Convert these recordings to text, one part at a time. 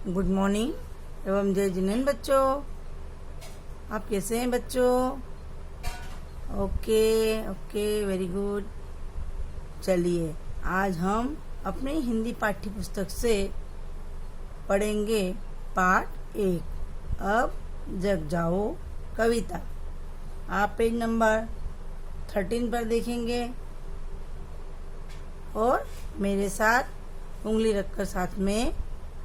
Good morning एवं जय जिनेंद्र बच्चों। आप कैसे हैं बच्चों? Okay okay, very good. चलिए आज हम अपने हिंदी पाठ्य पुस्तक से पढ़ेंगे पाठ 1। अब जग जाओ कविता। आप पेज नंबर 13 पर देखेंगे और मेरे साथ उंगली रखकर साथ में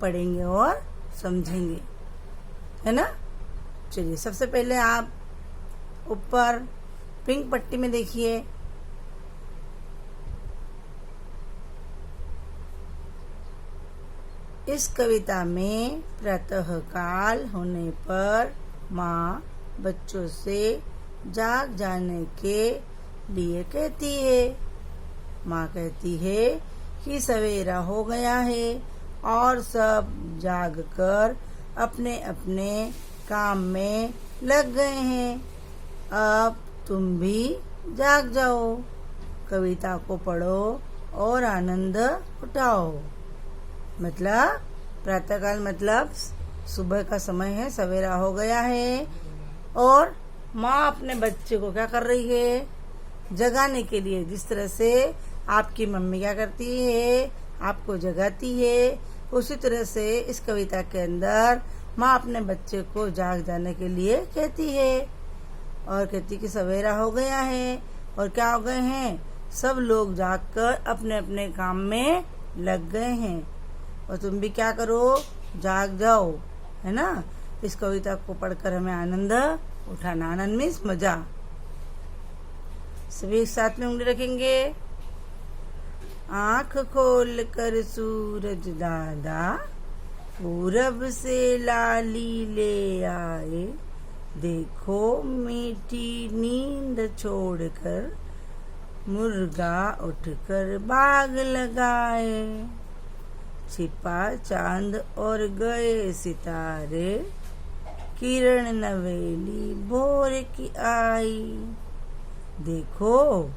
पढ़ेंगे और समझेंगे, है ना। चलिए सबसे पहले आप ऊपर पिंक पट्टी में देखिए। इस कविता में प्रातः काल होने पर माँ बच्चों से जाग जाने के लिए कहती है। माँ कहती है कि सवेरा हो गया है और सब जागकर अपने अपने काम में लग गए हैं। अब तुम भी जाग जाओ, कविता को पढ़ो और आनंद उठाओ। मतलब प्रातःकाल मतलब सुबह का समय है, सवेरा हो गया है और माँ अपने बच्चे को क्या कर रही है? जगाने के लिए। जिस तरह से आपकी मम्मी क्या करती है? आपको जगाती है। उसी तरह से इस कविता के अंदर माँ अपने बच्चे को जाग जाने के लिए कहती है और कहती कि सवेरा हो गया है और क्या हो गए हैं? सब लोग जागकर अपने अपने काम में लग गए हैं और तुम भी क्या करो? जाग जाओ, है ना। इस कविता को पढ़कर हमें आनंद उठाना। आनंद मीन्स मजा। सभी साथ में उंगली रखेंगे। आँख खोल कर सूरज दादा पूरब से लाली ले आए। देखो मीठी नींद छोड़कर मुर्गा उठकर बाग लगाए। छिपा चांद और गए सितारे, किरण नवेली भोर की आई। देखो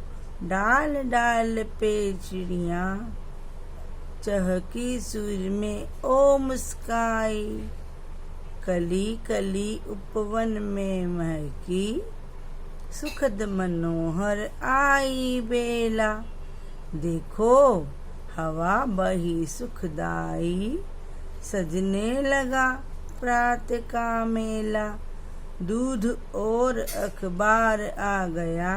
डाल डाल पे चिड़िया, चहकी सुर में ओ मुस्काई। कली कली उपवन में महकी, सुखद मनोहर आई बेला। देखो हवा बही सुखदाई, सजने लगा प्रात का मेला। दूध और अखबार आ गया,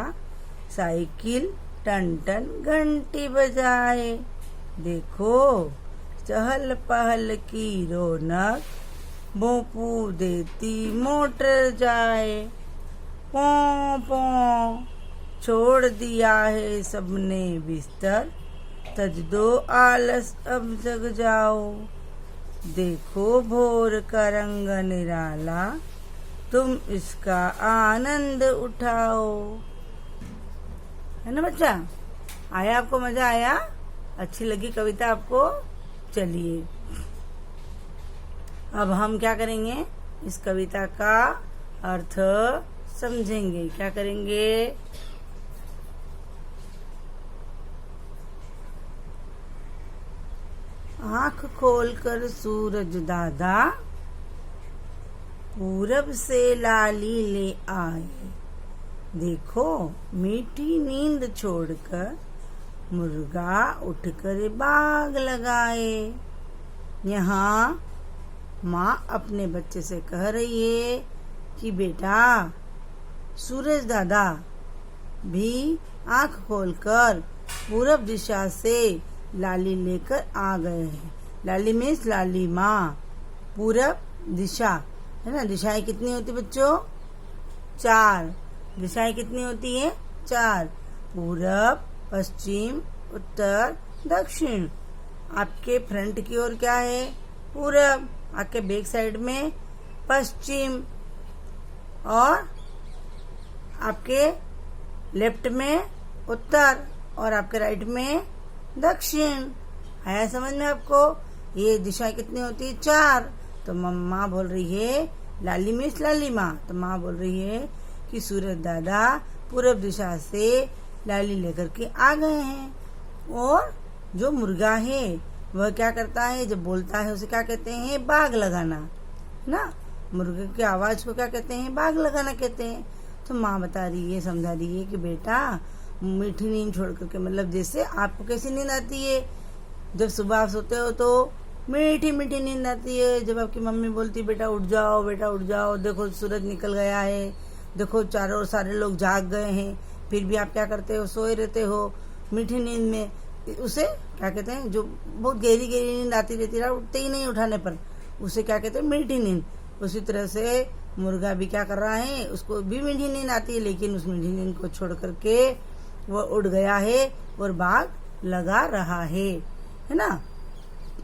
साइकिल टन टन घंटी बजाए। देखो चहल पहल की रौनक, भोंपू देती मोटर जाए। पों पों छोड़ दिया है सबने बिस्तर, तज दो आलस अब जग जाओ। देखो भोर का रंग निराला, तुम इसका आनंद उठाओ। है ना बच्चा? आया आपको? मजा आया? अच्छी लगी कविता आपको? चलिए अब हम क्या करेंगे? इस कविता का अर्थ समझेंगे। क्या करेंगे? आँख खोलकर सूरज दादा पूरब से लाली ले आए। देखो मीठी नींद छोड़कर मुर्गा उठकर बाग लगाए। यहाँ माँ अपने बच्चे से कह रही है कि बेटा सूरज दादा भी आँख खोलकर पूरब दिशा से लाली लेकर आ गए हैं। लाली मीन्स लाली माँ। पूरब दिशा, है ना। दिशाएं कितनी होती बच्चों? 4। दिशाएं कितनी होती है? 4। पूरब, पश्चिम, उत्तर, दक्षिण। आपके फ्रंट की ओर क्या है? पूरब। आपके बैक साइड में पश्चिम और आपके लेफ्ट में उत्तर और आपके राइट में दक्षिण। आया समझ में आपको? ये दिशाएं कितनी होती है? 4। तो माँ बोल रही है, लाली मीन्स लाली माँ। तो माँ बोल रही है कि सूरज दादा पूरब दिशा से लाली लेकर के आ गए हैं और जो मुर्गा है वह क्या करता है, जब बोलता है उसे क्या कहते हैं, बाग लगाना, है ना। मुर्गे की आवाज को क्या कहते हैं, बाग लगाना कहते हैं। तो माँ बता रही है, समझा रही है कि बेटा मीठी नींद छोड़ करके, मतलब जैसे आपको कैसी नींद आती है, जब सुबह आप सोते हो तो मीठी मीठी नींद आती है। जब आपकी मम्मी बोलती बेटा उठ जाओ, बेटा उठ जाओ, देखो सूरज निकल गया है, देखो चारों ओर सारे लोग जाग गए हैं, फिर भी आप क्या करते हो, सोए रहते हो मीठी नींद में। उसे क्या कहते हैं, जो बहुत गहरी गहरी नींद आती रहती है, उठते ही नहीं उठाने पर, उसे क्या कहते हैं, मीठी नींद। उसी तरह से मुर्गा भी क्या कर रहा है, उसको भी मीठी नींद आती है, लेकिन उस मीठी नींद को छोड़ करके वह उड़ गया है और बाग लगा रहा है ना।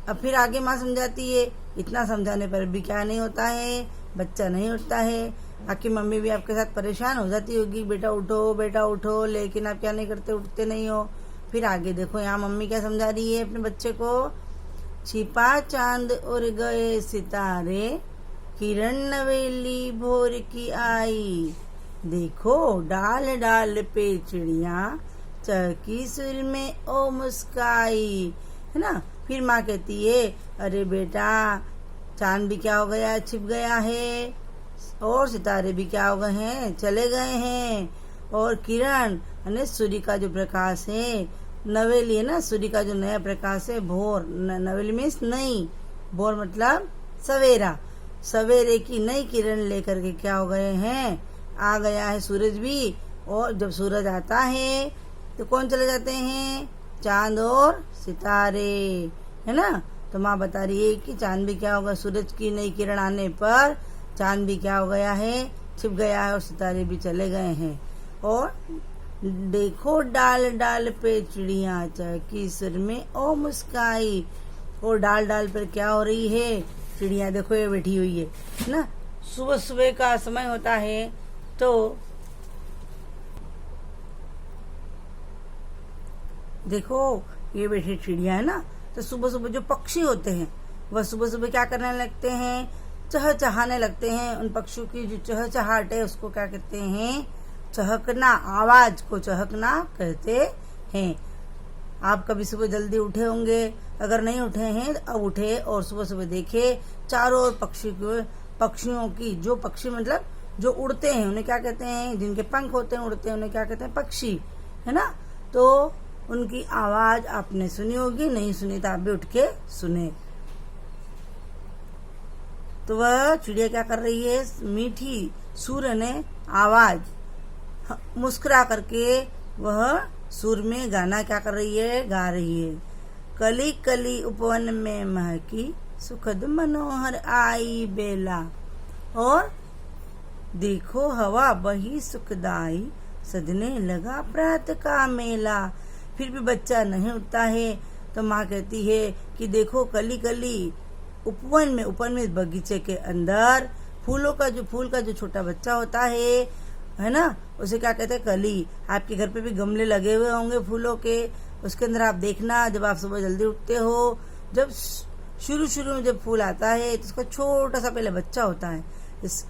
अब फिर आगे माँ समझाती है, इतना समझाने पर भी क्या नहीं होता है, बच्चा नहीं उठता है। आपकी मम्मी भी आपके साथ परेशान हो जाती होगी, बेटा उठो, लेकिन आप क्या नहीं करते, उठते नहीं हो। फिर आगे देखो यहाँ मम्मी क्या समझा रही है अपने बच्चे को, छिपा चांद और गए सितारे, किरण नवेली भोर की आई, देखो डाल डाल पे चिड़िया, चहकी सुर में ओ मुस्काई, है ना। फिर माँ कहती है, अरे बेटा चांद भी क्या हो गया, छिप गया है, और सितारे भी क्या हो गए हैं, चले गए हैं, और किरण यानी सूर्य का जो प्रकाश है, नवेली है ना, सूर्य का जो नया प्रकाश है, भोर, नवेली मीन्स नई, भोर मतलब सवेरा, सवेरे की नई किरण लेकर के क्या हो गए हैं, आ गया है सूरज भी। और जब सूरज आता है तो कौन चले जाते हैं, चांद और सितारे, है ना। तो माँ बता रही है कि चांद भी क्या होगा, सूरज की नई किरण आने पर चांद भी क्या हो गया है, छिप गया है, और सितारे भी चले गए हैं। और देखो डाल डाल पे चिड़िया, चहकी सुर में ओ मुस्काई, और डाल डाल पर क्या हो रही है, चिड़िया देखो ये बैठी हुई है ना। सुबह सुबह का समय होता है तो देखो ये बैठी चिड़िया है ना। तो सुबह सुबह जो पक्षी होते हैं वह सुबह सुबह क्या करने लगते हैं, चहचहाने लगते हैं। उन पक्षियों की जो चहचहाट है उसको क्या कहते हैं, चहकना, आवाज को चहकना कहते हैं। आप कभी सुबह जल्दी उठे होंगे, अगर नहीं उठे हैं अब उठे और सुबह सुबह देखे चारों ओर पक्षियों की, जो पक्षी मतलब जो उड़ते हैं उन्हें क्या कहते हैं, जिनके पंख होते हैं उड़ते हैं उन्हें क्या कहते हैं, पक्षी, है ना। तो उनकी आवाज आपने सुनी होगी, नहीं सुनी तो आप भी उठ के सुने। तो वह चिड़िया क्या कर रही है, मीठी सुर ने आवाज मुस्कुरा करके वह सुर में गाना क्या कर रही है, गा रही है। कली कली उपवन में महकी, सुखद मनोहर आई बेला, और देखो हवा बही सुखदाई, सजने लगा प्रात का मेला। फिर भी बच्चा नहीं उठता है तो माँ कहती है कि देखो कली कली उपवन में बगीचे के अंदर फूल का जो छोटा बच्चा होता है ना, उसे क्या कहते हैं, कली। आपके घर पे भी गमले लगे हुए होंगे फूलों के, उसके अंदर आप देखना, जब आप सुबह जल्दी उठते हो, जब शुरू में जब फूल आता है तो उसका छोटा सा पहले बच्चा होता है,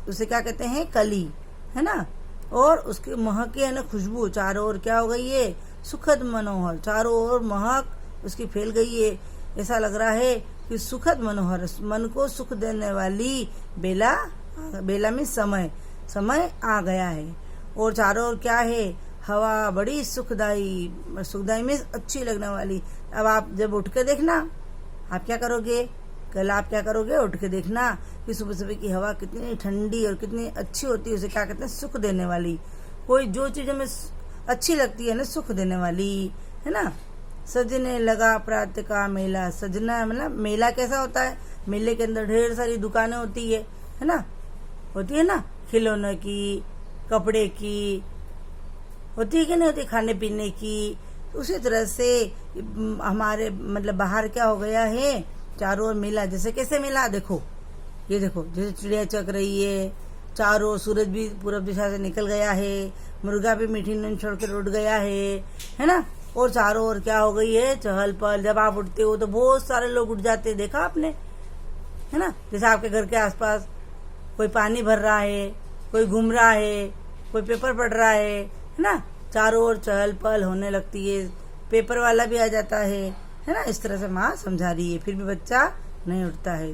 उसे क्या कहते हैं, कली, है ना। और उसके महक है ना, खुशबू चारों ओर क्या हो गई है, सुखद मनोहर, चारों ओर महक उसकी फैल गई है। ऐसा लग रहा है कि सुखद मनोहर, मन को सुख देने वाली बेला में समय आ गया है। और चारों ओर क्या है, हवा बड़ी सुखदाई में अच्छी लगने वाली। अब आप जब उठ के देखना, आप क्या करोगे, कल आप क्या करोगे, उठ के देखना कि सुबह सुबह की हवा कितनी ठंडी और कितनी अच्छी होती है, उसे क्या कहते हैं, सुख देने वाली। कोई जो चीज हमें अच्छी लगती है ना, सुख देने वाली, है ना। सजने लगा प्रात का मेला, सजना मतलब मेला कैसा होता है, मेले के अंदर ढेर सारी दुकानें होती है ना, होती है ना, खिलौने की, कपड़े की, होती है कि नहीं होती, खाने पीने की। उसी तरह से हमारे मतलब बाहर क्या हो गया है, चारों ओर मेला। जैसे कैसे मेला, देखो ये देखो, जैसे चिड़िया चक रही है, चारों, सूरज भी पूरब दिशा से निकल गया है, मुर्गा भी मीठी नींद छोड़ कर उठ गया है ना। और चारों ओर क्या हो गई है, चहल पहल। जब आप उठते हो तो बहुत सारे लोग उठ जाते हैं, देखा आपने, है ना। जैसे आपके घर के आसपास कोई पानी भर रहा है, कोई घूम रहा है, कोई पेपर पढ़ रहा है ना। चारों ओर चहल पहल होने लगती है, पेपर वाला भी आ जाता है है ना। इस तरह से माँ समझा रही है, फिर भी बच्चा नहीं उठता है।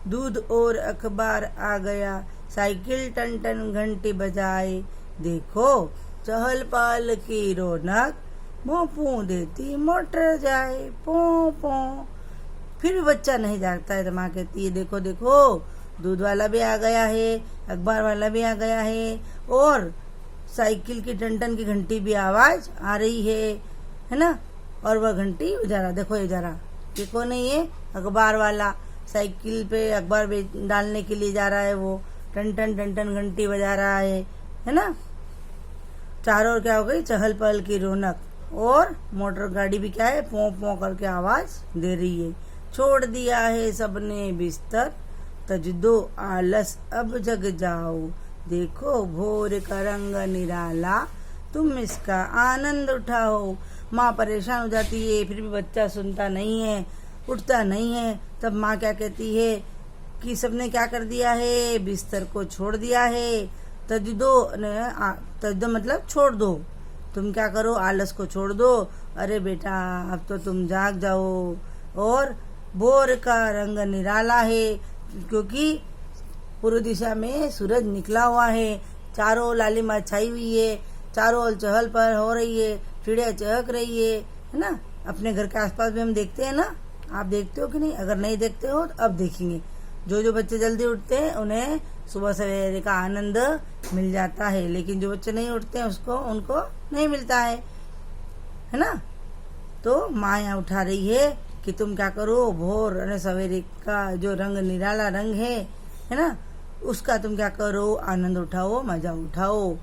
दूध और अखबार आ गया, साइकिल टन टन घंटी बजाए, देखो चहल पहल की रौनक, मों पू देती मोटर जाए, पो पो। फिर भी बच्चा नहीं जागता है तो माँ कहती है देखो देखो दूध वाला भी आ गया है, अखबार वाला भी आ गया है, और साइकिल की टन टन की घंटी भी आवाज आ रही है ना। और वह घंटी जरा देखो, ये जरा ये कौन है, ये अखबार वाला साइकिल पे अखबार डालने के लिए जा रहा है, वो टन टन घंटी बजा रहा है ना। चारों ओर क्या हो गई, चहल पहल की रौनक, और मोटर गाड़ी भी क्या है, पों पों करके आवाज दे रही है। छोड़ दिया है सबने बिस्तर, तज दो आलस अब जग जाओ, देखो भोर का रंग निराला, तुम इसका आनंद उठाओ। माँ परेशान हो जाती है, फिर भी बच्चा सुनता नहीं है, उठता नहीं है। तब माँ क्या कहती है कि सबने क्या कर दिया है, बिस्तर को छोड़ दिया है। तज दो मतलब छोड़ दो, तुम क्या करो, आलस को छोड़ दो। अरे बेटा अब तो तुम जाग जाओ, और भोर का रंग निराला है, क्योंकि पूर्व दिशा में सूरज निकला हुआ है, चारों ओर लालिमा छाई हुई है, चारों ओर चहल पहल हो रही है, चिड़िया चहक रही है ना। अपने घर के आसपास भी हम देखते हैं ना, आप देखते हो कि नहीं? अगर नहीं देखते हो तो अब देखेंगे। जो बच्चे जल्दी उठते हैं उन्हें सुबह सवेरे का आनंद मिल जाता है, लेकिन जो बच्चे नहीं उठते हैं उनको नहीं मिलता है ना। तो माँ यहाँ उठा रही है कि तुम क्या करो, भोर सवेरे का जो रंग निराला रंग है ना, उसका तुम क्या करो, आनंद उठाओ, मजा उठाओ।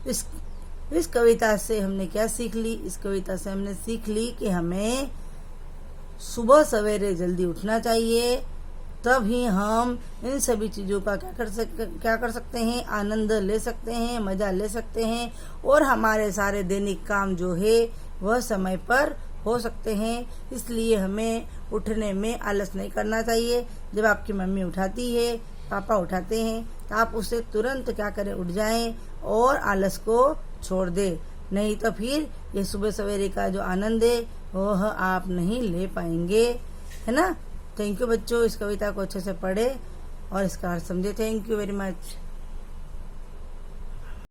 इस कविता से हमने क्या सीख ली? इस कविता से हमने सीख ली कि हमें सुबह सवेरे जल्दी उठना चाहिए, तभी हम इन सभी चीजों का क्या कर सकते हैं, आनंद ले सकते हैं, मजा ले सकते हैं, और हमारे सारे दैनिक काम जो है वह समय पर हो सकते हैं। इसलिए हमें उठने में आलस नहीं करना चाहिए। जब आपकी मम्मी उठाती है, पापा उठाते हैं, तो आप उससे तुरंत क्या करें, उठ जाएं और आलस को छोड़ दे। नहीं तो फिर ये सुबह सवेरे का जो आनंद है वह आप नहीं ले पाएंगे, है ना। थैंक यू बच्चों, इस कविता को अच्छे से पढ़े और इसका अर्थ समझे। Thank you very much.